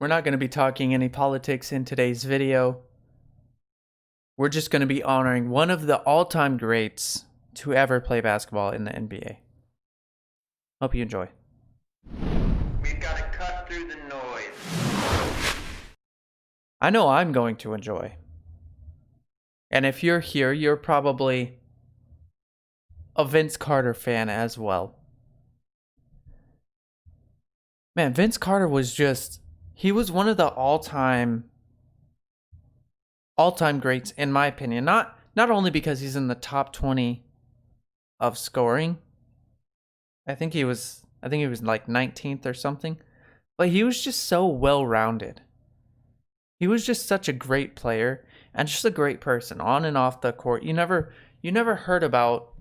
We're not going to be talking any politics in today's video. We're just going to be honoring one of the all-time greats to ever play basketball in the NBA. Hope you enjoy. We've got to cut through the noise. I know I'm going to enjoy. And if you're here, you're probably a Vince Carter fan as well. Man, Vince Carter was he was one of the all-time greats in my opinion. Not only because he's in the top 20 of scoring. I think he was like 19th or something. But he was just so well-rounded. He was just such a great player and just a great person on and off the court. You never heard about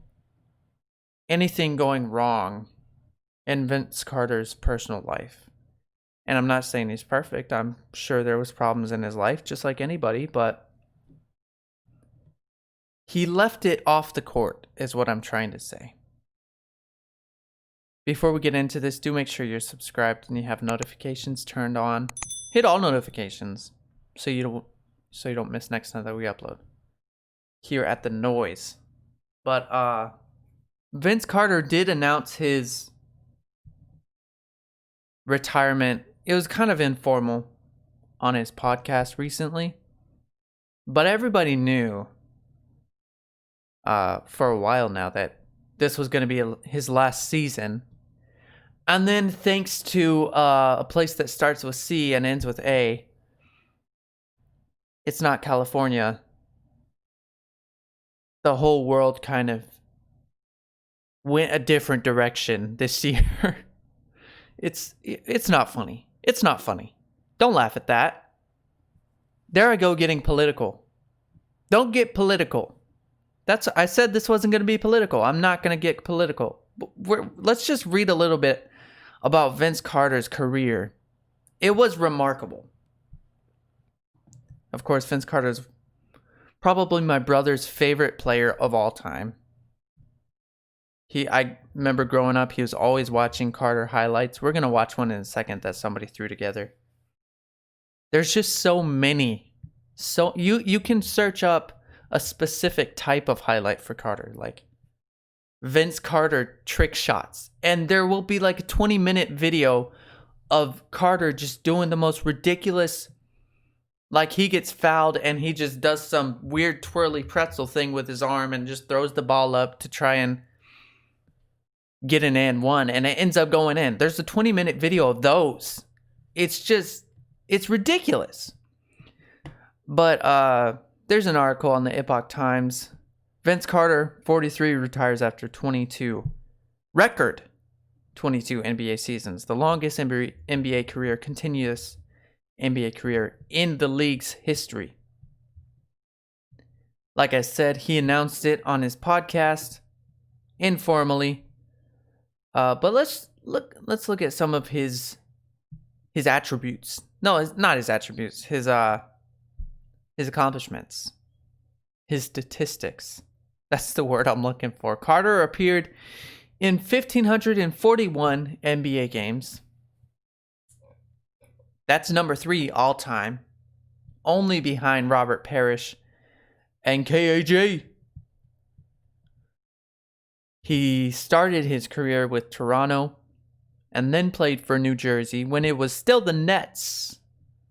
anything going wrong in Vince Carter's personal life. And I'm not saying he's perfect. I'm sure there was problems in his life, just like anybody, but he left it off the court, is what I'm trying to say. Before we get into this, do make sure you're subscribed and you have notifications turned on. Hit all notifications so you don't miss next time that we upload here at The Noise. But Vince Carter did announce his retirement. It was kind of informal on his podcast recently, but everybody knew for a while now that this was going to be his last season. And then thanks to a place that starts with C and ends with A, it's not California, the whole world kind of went a different direction this year. It's not funny. It's not funny. Don't laugh at that. There I go getting political. Don't get political. I said this wasn't going to be political. I'm not going to get political. Let's just read a little bit about Vince Carter's career. It was remarkable. Of course, Vince Carter's probably my brother's favorite player of all time. I remember growing up, he was always watching Carter highlights. We're going to watch one in a second that somebody threw together. There's just so many. So you can search up a specific type of highlight for Carter, like Vince Carter trick shots. And there will be like a 20-minute video of Carter just doing the most ridiculous, like he gets fouled and he just does some weird twirly pretzel thing with his arm and just throws the ball up to try and get an and one, and it ends up going in. There's a 20-minute video of those. It's ridiculous. But there's an article on the Epoch Times. Vince Carter, 43, retires after 22 NBA seasons. The longest NBA career, continuous NBA career in the league's history. Like I said, he announced it on his podcast informally. But let's look at some of his attributes. No, it's not his attributes. His accomplishments. His statistics. That's the word I'm looking for. Carter appeared in 1,541 NBA games. That's number 3 all time. Only behind Robert Parrish and KAJ. He started his career with Toronto and then played for New Jersey when it was still the Nets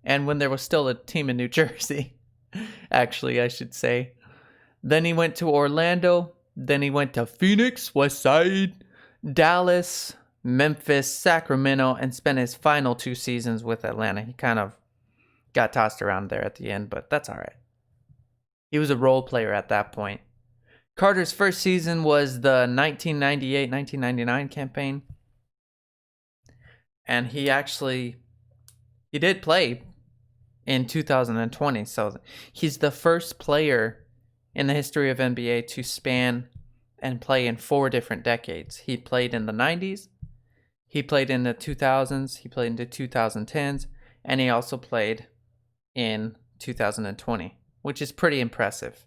and when there was still a team in New Jersey, actually, I should say. Then he went to Orlando. Then he went to Phoenix, West Side, Dallas, Memphis, Sacramento, and spent his final 2 seasons with Atlanta. He kind of got tossed around there at the end, but that's all right. He was a role player at that point. Carter's first season was the 1998-1999 campaign. And he did play in 2020. So he's the first player in the history of NBA to span and play in 4 different decades. He played in the 90s. He played in the 2000s. He played in the 2010s. And he also played in 2020, which is pretty impressive.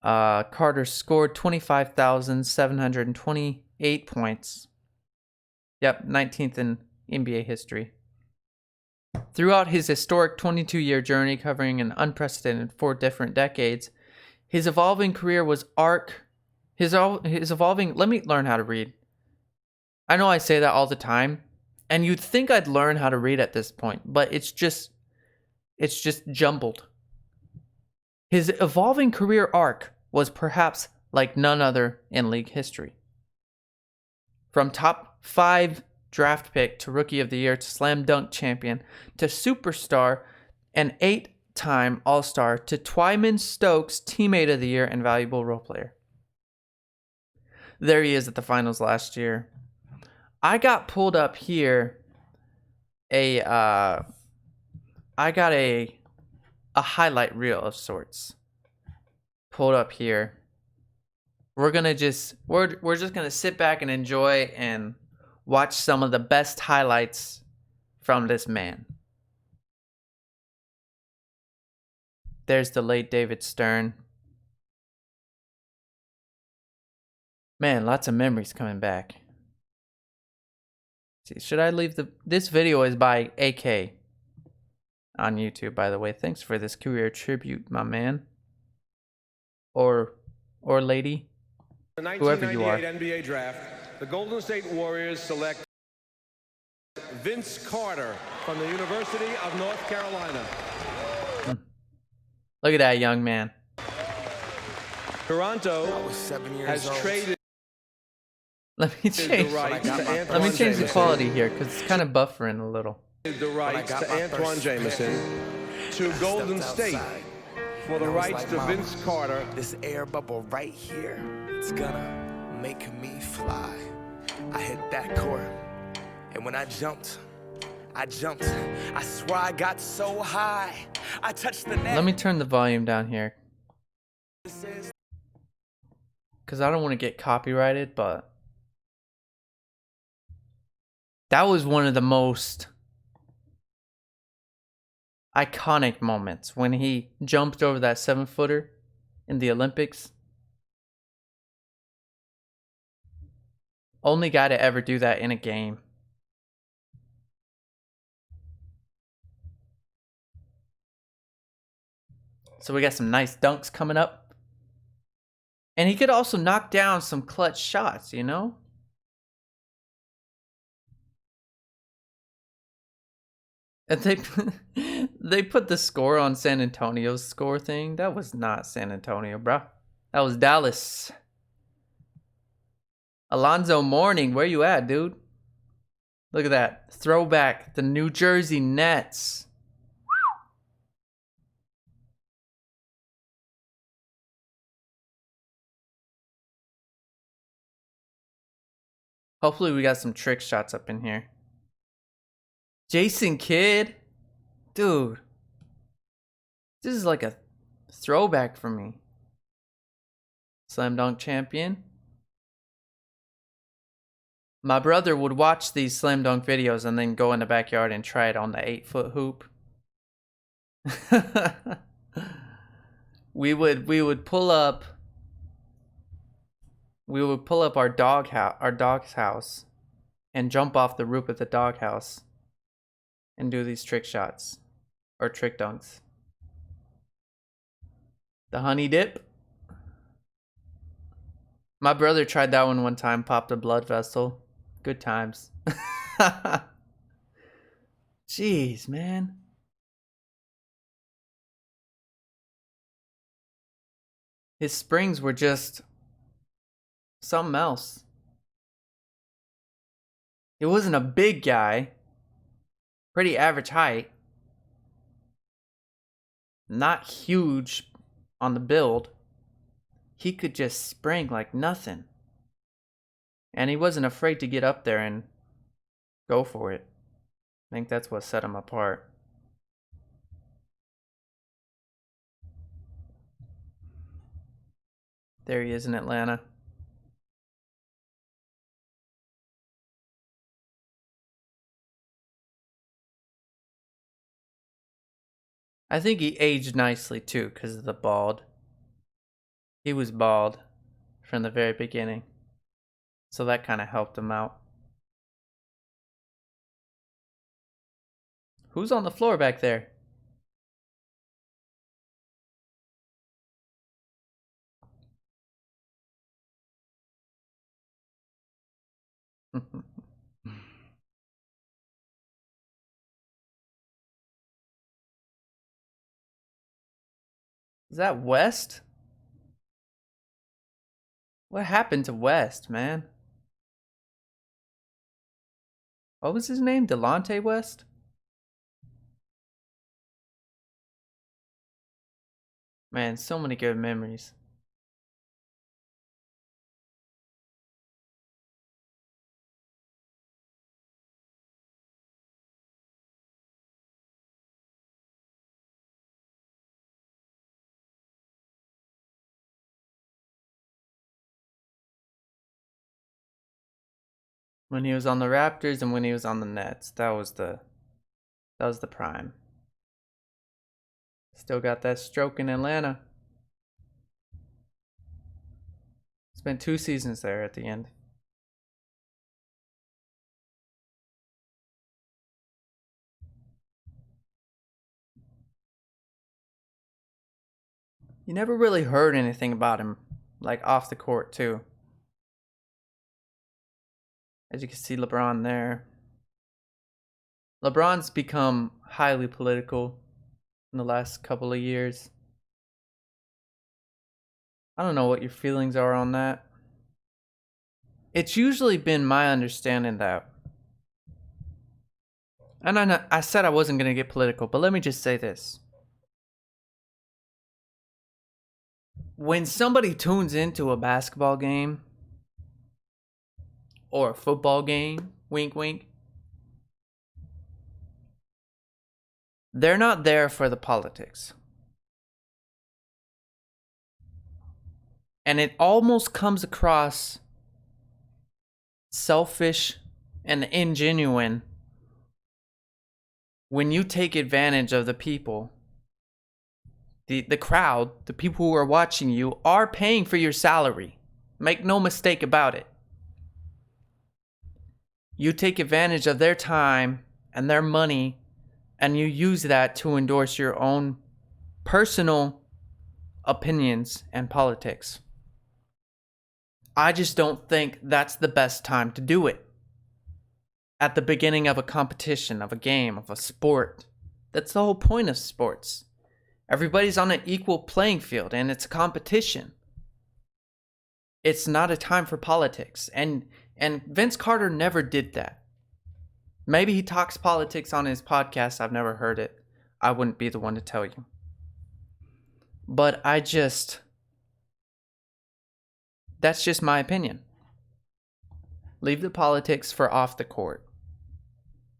Carter scored 25,728 points. Yep, 19th in NBA history. Throughout his historic 22-year journey covering an unprecedented 4 different decades, his evolving career was his evolving. Let me learn how to read. I know I say that all the time, and you'd think I'd learn how to read at this point, but it's just jumbled. His evolving career arc was perhaps like none other in league history. From top 5 draft pick to rookie of the year to slam dunk champion to superstar and 8-time All-Star to Twyman Stokes teammate of the year and valuable role player. There he is at the finals last year. I got pulled up here I got a highlight reel of sorts pulled up here. We're just gonna sit back and enjoy and watch some of the best highlights from this man. There's the late David Stern. Man, lots of memories coming back. See, should I leave this video is by AK on YouTube, by the way. Thanks for this career tribute, my man. Or lady. The Whoever you are. 1998 NBA draft, the Golden State Warriors select Vince Carter from the University of North Carolina. Look at that young man. Toronto has traded Let me change the Jameson. quality here because it's kind of buffering a little. The rights to Antoine Jameson to Golden State for the rights to Vince Carter. This air bubble right here, it's gonna make me fly. I hit that court, and when I jumped. I swear I got so high. I touched the net. Let me turn the volume down here because I don't want to get copyrighted, but that was one of the most iconic moments when he jumped over that 7-footer in the Olympics. Only guy to ever do that in a game. So we got some nice dunks coming up. And he could also knock down some clutch shots, you know? And they put the score on San Antonio's score thing. That was not San Antonio, bro. That was Dallas. Alonzo Mourning, where you at, dude? Look at that. Throwback. The New Jersey Nets. Hopefully we got some trick shots up in here. Jason Kidd? Dude. This is like a throwback for me. Slam dunk champion. My brother would watch these slam dunk videos and then go in the backyard and try it on the 8-foot hoop. we would pull up our dog's house and jump off the roof of the doghouse and do these trick shots or trick dunks. The honey dip. My brother tried that one time, popped a blood vessel. Good times. Jeez, man. His springs were just something else. He wasn't a big guy. Pretty average height. Not huge on the build. He could just spring like nothing. And he wasn't afraid to get up there and go for it. I think that's what set him apart. There he is in Atlanta. I think he aged nicely too because of the bald. He was bald from the very beginning. So that kind of helped him out. Who's on the floor back there? Is that West? What happened to West, man? What was his name? Delonte West? Man, so many good memories. When he was on the Raptors and when he was on the Nets, that was the prime. Still got that stroke in Atlanta. Spent 2 seasons there at the end. You never really heard anything about him, like off the court too. As you can see LeBron there. LeBron's become highly political in the last couple of years. I don't know what your feelings are on that. It's usually been my understanding that, and I said I wasn't going to get political, but let me just say this. When somebody tunes into a basketball game or a football game, wink wink, they're not there for the politics. And it almost comes across selfish and ingenuine when you take advantage of the people. The crowd, the people who are watching you, are paying for your salary. Make no mistake about it. You take advantage of their time and their money, and you use that to endorse your own personal opinions and politics. I just don't think that's the best time to do it. At the beginning of a competition, of a game, of a sport. That's the whole point of sports. Everybody's on an equal playing field, and it's a competition. It's not a time for politics. And Vince Carter never did that. Maybe he talks politics on his podcast. I've never heard it. I wouldn't be the one to tell you. But that's just my opinion. Leave the politics for off the court.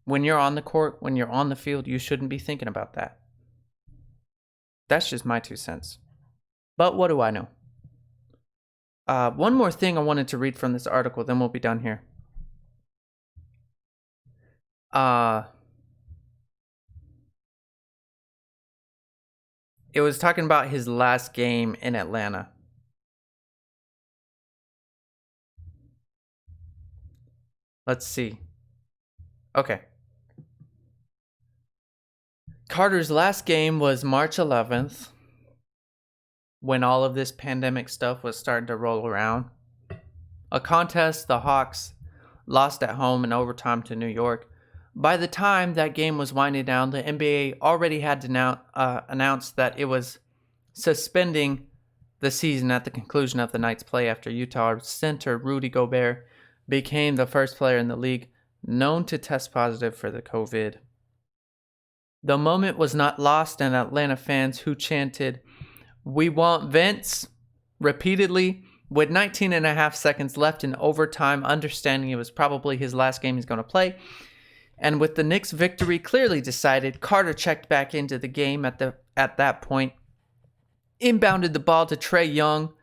When you're on the court, when you're on the field, you shouldn't be thinking about that. That's just my 2 cents. But what do I know? One more thing I wanted to read from this article, then we'll be done here. It was talking about his last game in Atlanta. Let's see. Okay. Carter's last game was March 11th, when all of this pandemic stuff was starting to roll around. A contest the Hawks lost at home in overtime to New York. By the time that game was winding down, the NBA already had to announce that it was suspending the season at the conclusion of the night's play after Utah center Rudy Gobert became the first player in the league known to test positive for the COVID. The moment was not lost on Atlanta fans who chanted, "We want Vince," repeatedly, with 19 and a half seconds left in overtime, understanding it was probably his last game he's going to play. And with the Knicks' victory clearly decided, Carter checked back into the game at that point, inbounded the ball to Trae Young,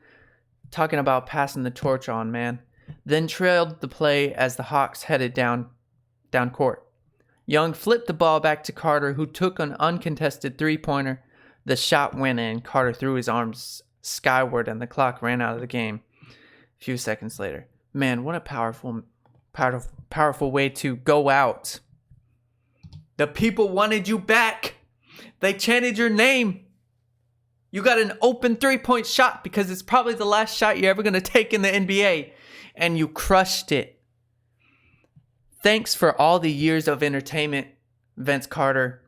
talking about passing the torch on, man, then trailed the play as the Hawks headed down court. Young flipped the ball back to Carter, who took an uncontested three-pointer. The shot went in. Carter threw his arms skyward, and the clock ran out of the game a few seconds later. Man, what a powerful way to go out. The people wanted you back. They chanted your name. You got an open 3-point shot because it's probably the last shot you're ever going to take in the NBA. And you crushed it. Thanks for all the years of entertainment, Vince Carter.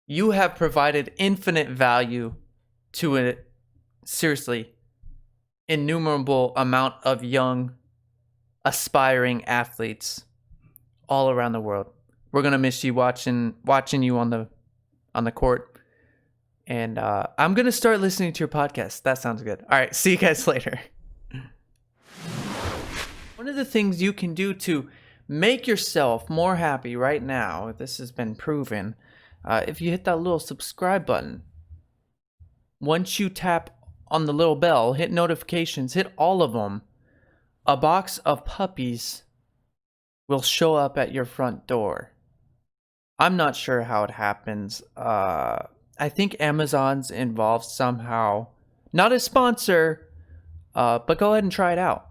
You have provided infinite value to a seriously innumerable amount of young, aspiring athletes all around the world. We're gonna miss you watching you on the court, and I'm gonna start listening to your podcast. That sounds good. All right, see you guys later. One of the things you can do to make yourself more happy right now, this has been proven, if you hit that little subscribe button. Once you tap on the little bell, hit notifications, hit all of them, a box of puppies will show up at your front door. I'm not sure how it happens. I think Amazon's involved somehow. Not a sponsor, but go ahead and try it out.